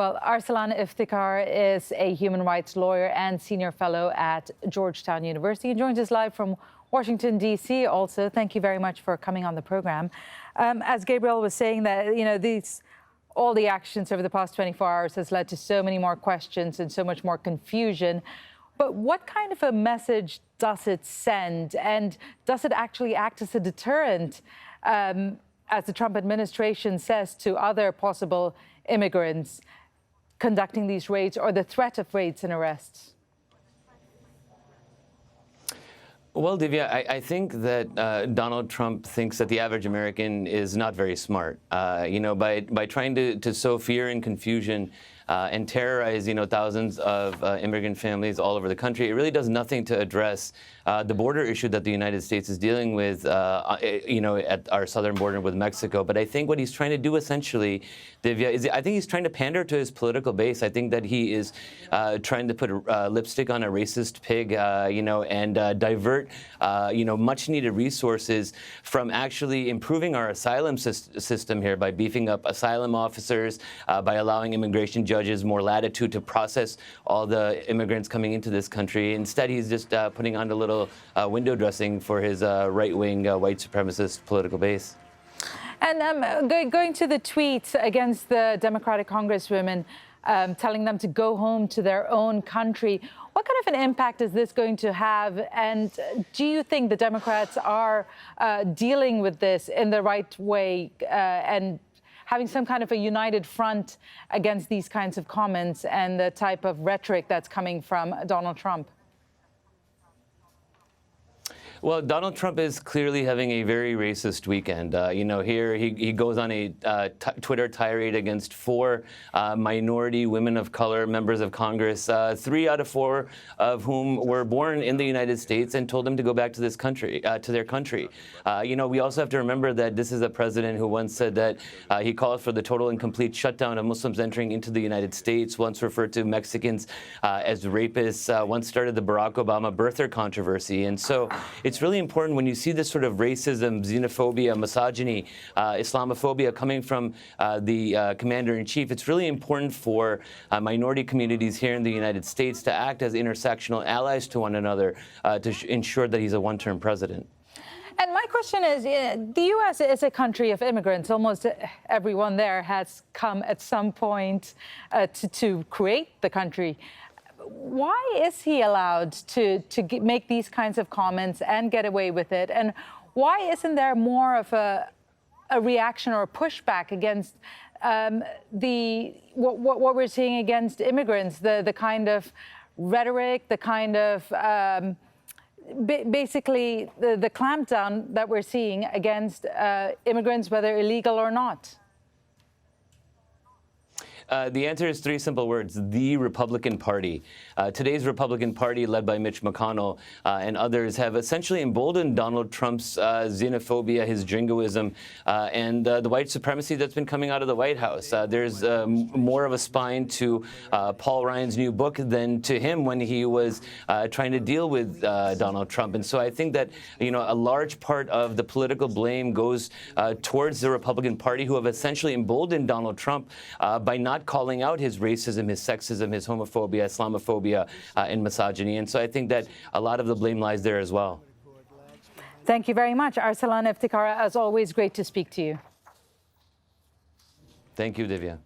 Well, Arsalan Iftikhar is a human rights lawyer and senior fellow at Georgetown University and joins us live from Washington, D.C. also. Thank you very much for coming on the program. As Gabriel was saying, that, all the actions over the past 24 hours has led to so many more questions and so much more confusion. But what kind of a message does it send? And does it actually act as a deterrent, as the Trump administration says, to other possible immigrants conducting these raids or the threat of raids and arrests? Well, Divya, I think that Donald Trump thinks that the average American is not very smart. By trying to sow fear and confusion and terrorize, thousands of immigrant families all over the country, it really does nothing to address the border issue that the United States is dealing with, at our southern border with Mexico. But I think what he's trying to do essentially, Divya, is I think he's trying to pander to his political base. I think that he is trying to put lipstick on a racist pig, and divert, much-needed resources from actually improving our asylum system here by beefing up asylum officers, by allowing immigration judges more latitude to process all the immigrants coming into this country. Instead, he's just putting on a little window dressing for his right-wing white supremacist political base. And going to the tweet against the Democratic Congresswomen, telling them to go home to their own country, what kind of an impact is this going to have? And do you think the Democrats are dealing with this in the right way and having some kind of a united front against these kinds of comments and the type of rhetoric that's coming from Donald Trump? Well, Donald Trump is clearly having a very racist weekend. Here he goes on a Twitter tirade against 4 minority women of color members of Congress, 3 out of 4 of whom were born in the United States, and told them to go back to this country, to their country. We also have to remember that this is a president who once said that he called for the total and complete shutdown of Muslims entering into the United States, once referred to Mexicans as rapists, once started the Barack Obama birther controversy. And so it's really important when you see this sort of racism, xenophobia, misogyny, Islamophobia coming from the commander-in-chief. It's really important for minority communities here in the United States to act as intersectional allies to one another to ensure that he's a one-term president. And my question is, the U.S. is a country of immigrants. Almost everyone there has come at some point to create the country. Why is he allowed to make these kinds of comments and get away with it? And why isn't there more of a reaction or a pushback against what we're seeing against immigrants, the kind of rhetoric, the kind of basically the clampdown that we're seeing against immigrants, whether illegal or not? The answer is 3 simple words: the Republican Party. Today's Republican Party, led by Mitch McConnell and others, have essentially emboldened Donald Trump's xenophobia, his jingoism, and the white supremacy that's been coming out of the White House. There's more of a spine to Paul Ryan's new book than to him when he was trying to deal with Donald Trump. And so I think that, a large part of the political blame goes towards the Republican Party, who have essentially emboldened Donald Trump by not calling out his racism, his sexism, his homophobia, Islamophobia, and misogyny. And so I think that a lot of the blame lies there as well. Thank you very much. Arsalan Iftikhar, as always, great to speak to you. Thank you, Divya.